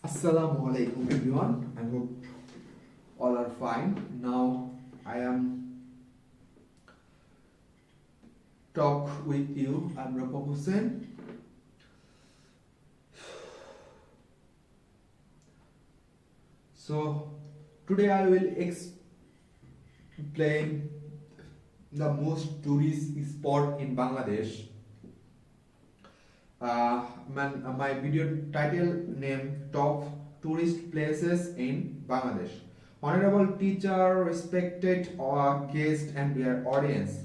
Assalamu alaikum everyone. I hope all are fine. Now I am talk with you. I'm Rafa Hussain. So today I will explain the most tourist spot in Bangladesh. My video title name Top Tourist Places in Bangladesh. Honorable teacher, respected guest and dear audience.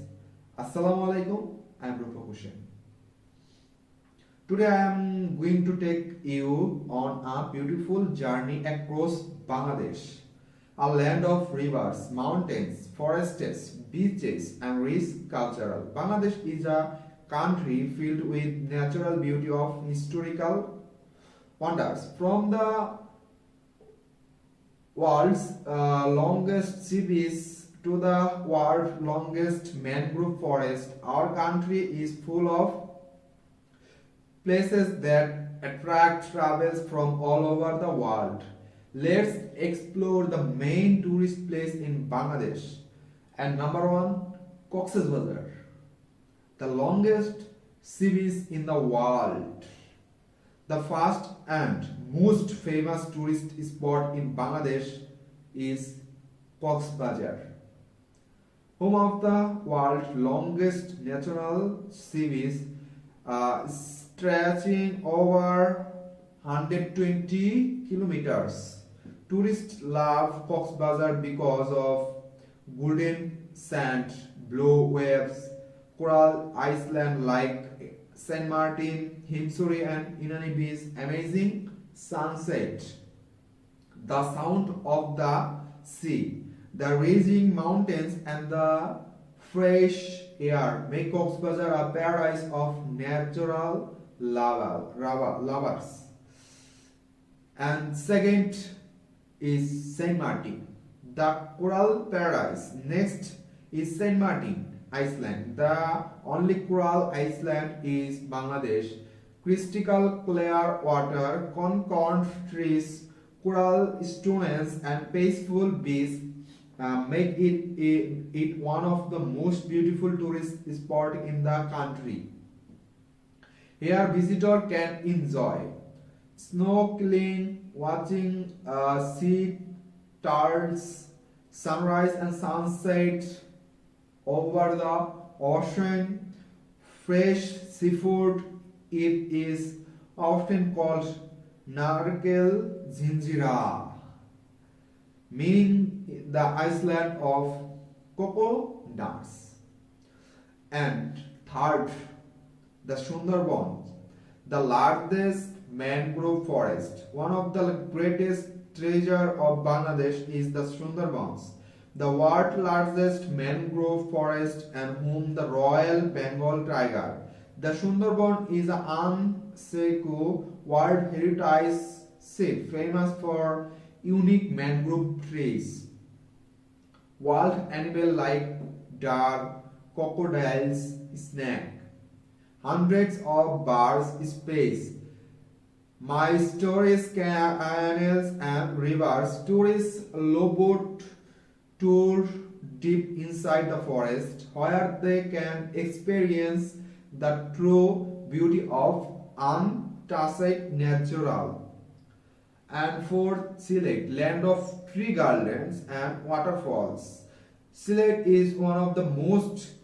Assalamu alaikum. I am Rupa Hussain. Today I am going to take you on a beautiful journey across Bangladesh, a land of rivers, mountains, forests, beaches, and rich cultural. Bangladesh is a country filled with natural beauty of historical wonders. From the world's longest sea beach to the world's longest mangrove forest, our country is full of places that attract travelers from all over the world. Let's explore the main tourist place in Bangladesh. And number one, Cox's Bazar, the longest sea beach in the world. The first and most famous tourist spot in Bangladesh is Cox's Bazar, home of the world's longest natural sea beach, stretching over 120 kilometers. Tourists love Cox's Bazar because of golden sand, blue waves, coral island like Saint Martin, Himsuri and Inani Beach, amazing sunset, the sound of the sea, the raging mountains and the fresh air make Cox's Bazar a paradise of natural lovers. And second is Saint Martin, the coral paradise. Next is Saint Martin Iceland, the only coral island is Bangladesh. Crystal clear water, concord trees, coral stones and peaceful beach make it one of the most beautiful tourist spot in the country. Here visitor can enjoy snorkeling, watching sea turtles, sunrise and sunset over the ocean, fresh seafood. It is often called Narkel Zinjira, meaning the island of cocoa nuts. And third, the Sundarbans, the largest mangrove forest. One of the greatest treasure of Bangladesh is the Sundarbans, the world's largest mangrove forest and home the Royal Bengal tiger. The Sundarban is an UNESCO World Heritage Site famous for unique mangrove trees, wild animals like deer, crocodiles, snake, hundreds of birds species, my stories, canals and rivers. Tourists love tour deep inside the forest where they can experience the true beauty of untouched natural. And fourth, Sylhet, land of tree gardens and waterfalls. Sylhet is one of the most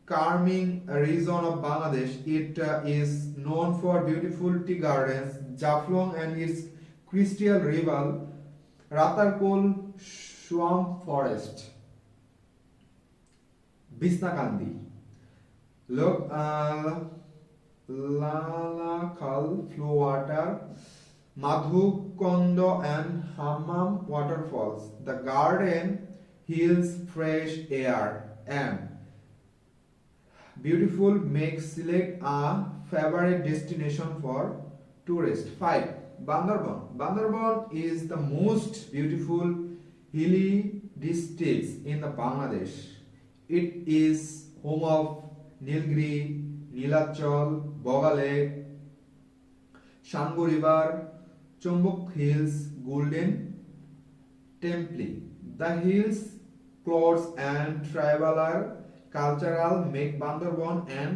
calming region of Bangladesh. It is known for beautiful tea gardens, Jaflong and its crystal river, Ratarkol swamp forest, Bisnakandi, Lalakal flow water, Madhukondo and Hammam waterfalls. The garden hills fresh air and beautiful makes Sylhet a favorite destination for tourists. 5. Bandarban. Bandarban is the most beautiful hilly districts in the Bangladesh. It is home of Nilgiri, Nilachal, Boga Lake, Shangu River, Chumbuk Hills Golden Temple. The hills, clothes and traveler cultural make Bandarban an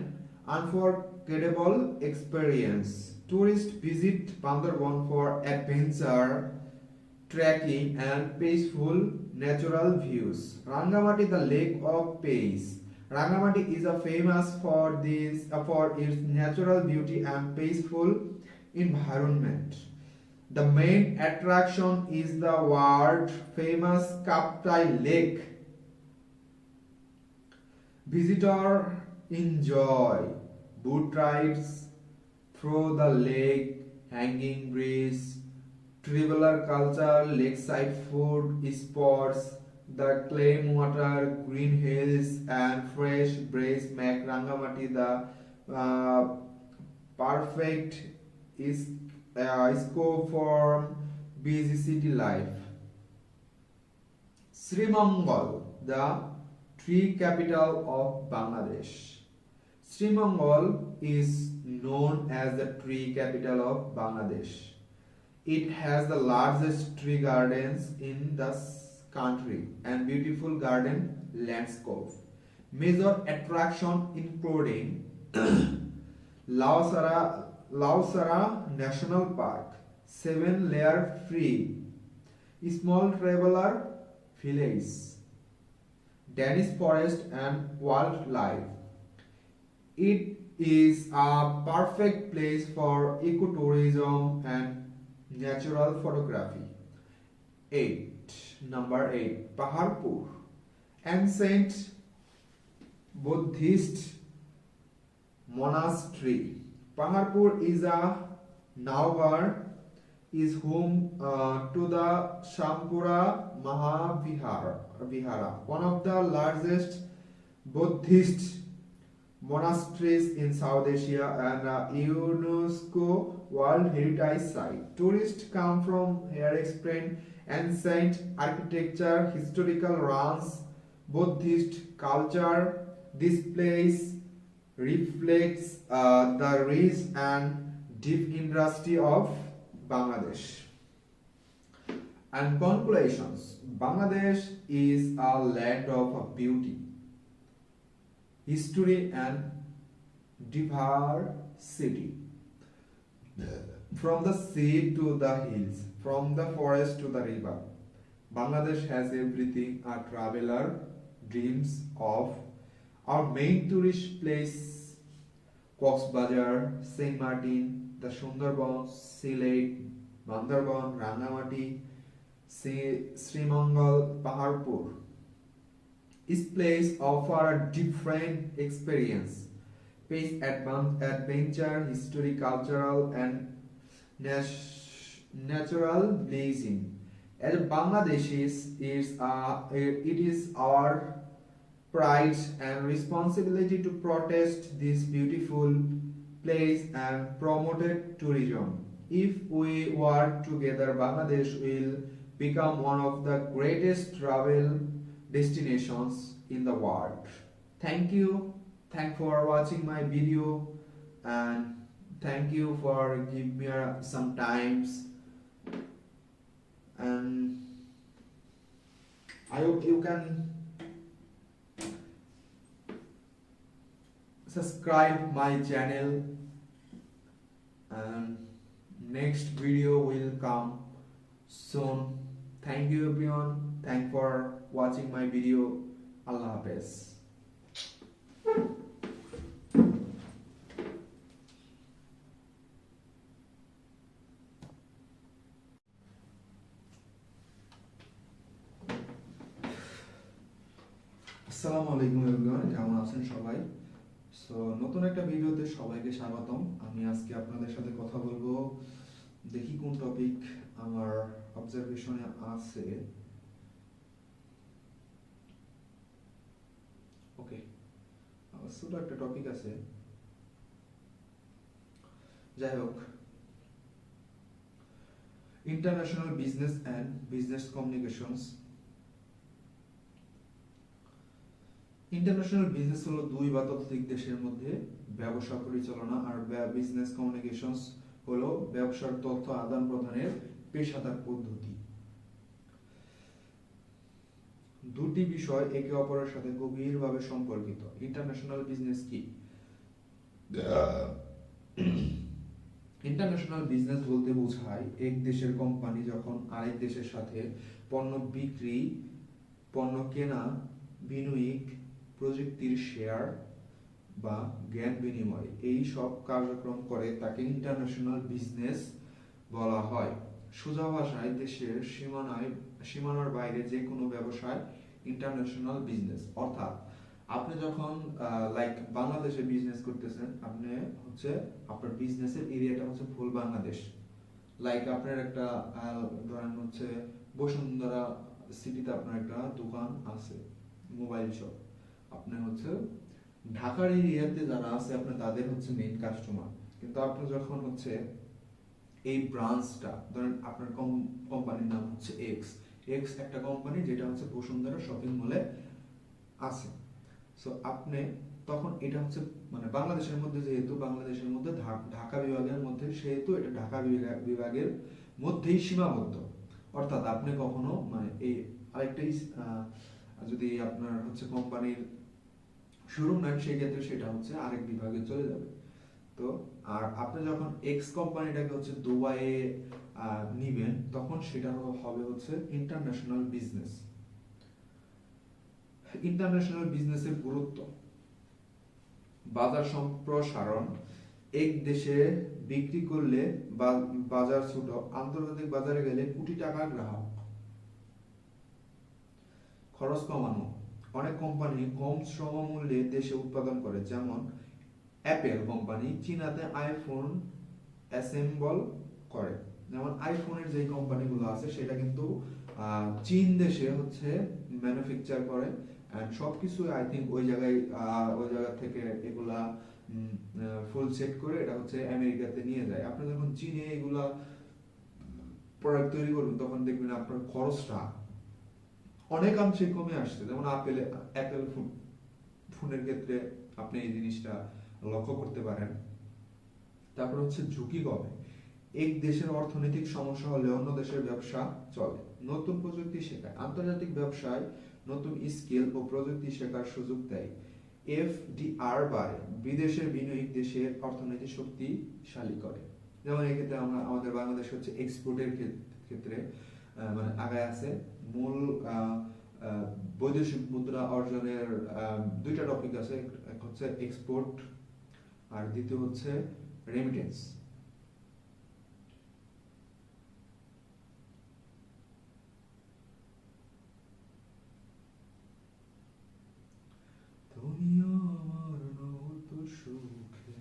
unforgettable experience. Tourists visit Bandarban for adventure, trekking and peaceful natural views. Rangamati, the lake of peace. Rangamati is a famous for for its natural beauty and peaceful environment. The main attraction is the world famous Kaptai Lake. Visitors enjoy boat rides through the lake, hanging bridge, traveler culture, lakeside food, sports, the clean water, green hills, and fresh breeze make Rangamati the perfect is scope for busy city life. Sri Mangal, the tree capital of Bangladesh. Sri Mangal is known as the tree capital of Bangladesh. It has the largest tree gardens in the country and beautiful garden landscape. Major attraction including Lausara National Park, seven-layer tree, small traveler village, Danish forest and wildlife. It is a perfect place for ecotourism and natural photography. 8. Number 8. Paharpur, ancient Buddhist monastery. Paharpur is a Naugar is home to the Shampura Mahavihara, one of the largest Buddhist monasteries in South Asia and a UNESCO World Heritage Site. Tourists come from here experience ancient architecture, historical ruins, Buddhist culture. This place reflects the rich and deep industry of Bangladesh. And conclusions, Bangladesh is a land of beauty, history and diversity. From the sea to the hills, from the forest to the river, Bangladesh has everything a traveler dreams of. Our main tourist place, Coxbazar, Saint Martin, the Sundarbans, Sylhet, Bandarban, Rangamati, Sri Mangal, Paharpur. Each place offer a different experience, face adventure, history, cultural and natural blazing. As Bangladeshis, it is our pride and responsibility to protect this beautiful place and promote tourism. If we work together, Bangladesh will become one of the greatest travel destinations in the world. Thank you. Thank for watching my video and thank you for giving me some times, and I hope you can subscribe my channel, and next video will come soon. Thank you everyone. Thank for watching my video. Allah Hafiz. আসসালামু আলাইকুম everyone, কেমন আছেন সবাই? So নতুন একটা ভিডিওতে সবাইকে স্বাগতম। আমি আজকে আপনাদের সাথে কথা বলবো, দেখি কোন টপিক আমার অবজারভেশনে আছে। ওকে, ছোট একটা টপিক আছে, যাই হোক। International business and business communications. International business হলো দুই বা ততোধিক দেশের মধ্যে ব্যবসা পরিচালনা, আর বিজনেস কমিউনিকেশনস হলো ব্যবসার তথ্য আদান প্রদানের পেশাদার পদ্ধতি। দুটি বিষয় একে অপরের সাথে গভীরভাবে সম্পর্কিত। ইন্টারন্যাশনাল বিজনেস কি? ইন্টারন্যাশনাল বিজনেস বলতে বোঝায় এক দেশের কোম্পানি যখন আরেক দেশের সাথে পণ্য বিক্রি, পণ্য কেনা, বিনিয়োগ, প্রযুক্তির শেয়ার বা জ্ঞান বিনিময় এই সব কার্যক্রম করে তাকে ইন্টারন্যাশনাল বিজনেস বলা হয়। সোজা ভাষায় দেশের সীমানার বাইরে যে কোনো ব্যবসায় ইন্টারন্যাশনাল বিজনেস। অর্থাৎ আপনি যখন লাইক বাংলাদেশে বিজনেস করতেছেন, আপনি হচ্ছে আপনার বিজনেসের এরিয়াটা হচ্ছে ফুল বাংলাদেশ। লাইক আপনার একটা ধরেন হচ্ছে বসুন্ধরা সিটিতে আপনার একটা দোকান আছে, মোবাইল শপ। আপনি হচ্ছে ঢাকার এরিয়াতে যারা আছে আপনার তাদের হচ্ছে মেইন কাস্টমার। কিন্তু আপনি যখন হচ্ছে এই ব্রাঞ্চটা ধরেন আপনার কোম্পানির নাম হচ্ছে এক্স এক্স একটা কোম্পানি যেটা হচ্ছে বসুন্ধরা শপিং মলে আছে। সো আপনি তখন এটা হচ্ছে মানে বাংলাদেশের মধ্যে, যেহেতু বাংলাদেশের মধ্যে ঢাকা বিভাগের মধ্যে, সেহেতু এটা ঢাকা বিভাগের মধ্যেই সীমাবদ্ধ। অর্থাৎ আপনি কখনো মানে এই আরেকটাই যদি আপনার হচ্ছে কোম্পানির শোরুম নেন সেই ক্ষেত্রে সেটা হচ্ছে আরেক বিভাগে চলে যাবে। তো আর আপনি যখন এক্স কোম্পানিটাকে হচ্ছে দুবাইয়ে নিবেন তখন সেটা হবে হচ্ছে ইন্টারন্যাশনাল বিজনেস। ইন্টারন্যাশনাল বিজনেসের গুরুত্ব: বাজার সম্প্রসারণ, এক দেশে বিক্রি করলে বাজার ছোট, আন্তর্জাতিক বাজারে গেলে কোটি টাকা গ্রাহক। খরচ কমানো, অনেক কোম্পানি কম শ্রমমূল্যে দেশে উৎপাদন করে, যেমন অ্যাপেল কোম্পানি চীনাতে আইফোন অ্যাসেম্বল করে। যেমন আইফোনের যে কোম্পানিগুলো আছে সেটা কিন্তু চীন দেশে হচ্ছে ম্যানুফ্যাকচার করে, এন্ড সবকিছু আই থিঙ্ক ওই জায়গা থেকে এগুলা ফুল সেট করে এটা হচ্ছে আমেরিকাতে নিয়ে যায়। আপনি যখন চীনে এগুলা প্রোডাক্ট তৈরি করবেন তখন দেখবেন আপনার খরচটা অনেকাংশে কমে আসছে। যেমন অ্যাপেল ফোনের ক্ষেত্রে আপনি এই জিনিসটা লক্ষ্য করতে পারেন। তারপর হচ্ছে ঝুঁকি কমে, এক দেশের অর্থনৈতিক সমস্যা হলে অন্য দেশের ব্যবসা চলে। নতুন প্রযুক্তি শেখায়, আন্তর্জাতিক ব্যবসায় নতুন স্কিল ও প্রযুক্তি শেখার সুযোগ দেয়। এফডিআর বাড়ে, বিদেশের বিনিয়োগ দেশের অর্থনৈতিক শক্তিশালী করে। যেমন এক্ষেত্রে আমরা আমাদের বাংলাদেশ হচ্ছে এক্সপোর্টের ক্ষেত্রে মানে আগায় আছে। মূল বৈদেশিক মুদ্রা অর্জনের দুইটা টপিক আছে, এক হচ্ছে এক্সপোর্ট আর দ্বিতীয় হচ্ছে রেমিটেন্স। তুমি আমার নত সুখে।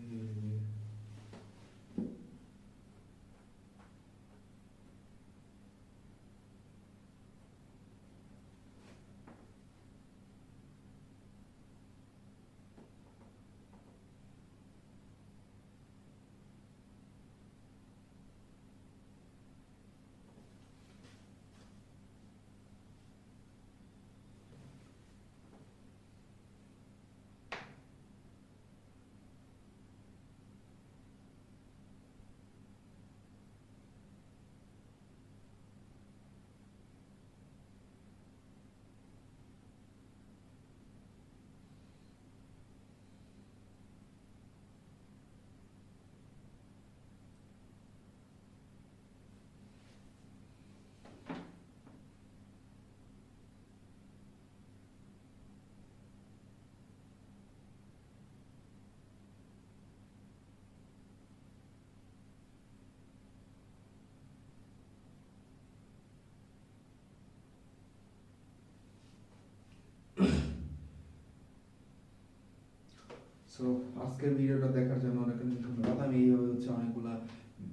সো আজকের ভিডিওটা দেখার জন্য অনেক অনেক ধন্যবাদ। আমি এইভাবে হচ্ছে অনেকগুলা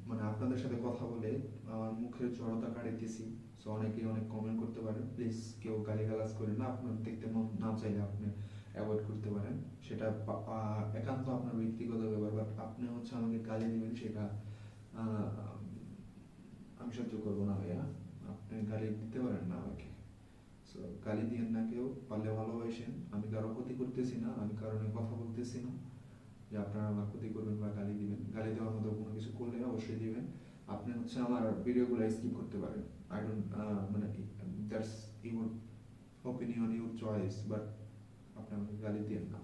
মানে আপনাদের সাথে কথা বলে আমার মুখের জড়তা কাটাইতেছি। সো অনেকেই অনেক কমেন্ট করতে পারেন, প্লিজ কেউ গালিগালাজ করেন না। আপনার দেখতে মন না চাইলে আপনি অ্যাভয়েড করতে পারেন, সেটা একান্ত আপনার ব্যক্তিগত ব্যাপার। বাট আপনি হচ্ছে আমাকে গালি দিবেন সেটা আমি সহ্য করবো না ভাইয়া। আপনি গালি দিতে পারেন না আমাকে। সো গালি দিয়েন না, কেউ পারলে ভালোবাসেন। আমি কারো ক্ষতি করতেছি না, আমি কারণে কথা বলতেছি না। যে আপনারা আমার ক্ষতি করবেন বা গালি দিবেন। গালি দেওয়ার মতো কোনো কিছু করলে অবশ্যই দিবেন। আপনি হচ্ছে আমার ভিডিওগুলো স্কিপ করতে পারেন। আই ডোন্ট মানে that's your opinion, your choice, but আপনি আমাকে গালি দিয়েন না।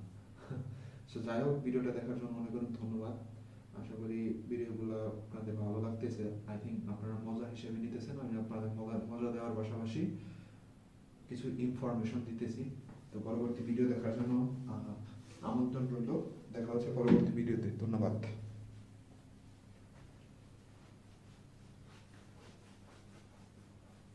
সো যাই হোক, ভিডিওটা দেখার জন্য অনেক অনেক ধন্যবাদ। আশা করি ভিডিওগুলো আপনাদের ভালো লাগতেছে। আই থিঙ্ক আপনারা মজা হিসেবে নিতেছেন। আমি আপনাদের মজা দেওয়ার পাশাপাশি কিছু ইনফরমেশন দিতেছি। তো পরবর্তী ভিডিও দেখার জন্য আমন্ত্রণ রইল। দেখা হচ্ছে পরবর্তী ভিডিওতে। ধন্যবাদ।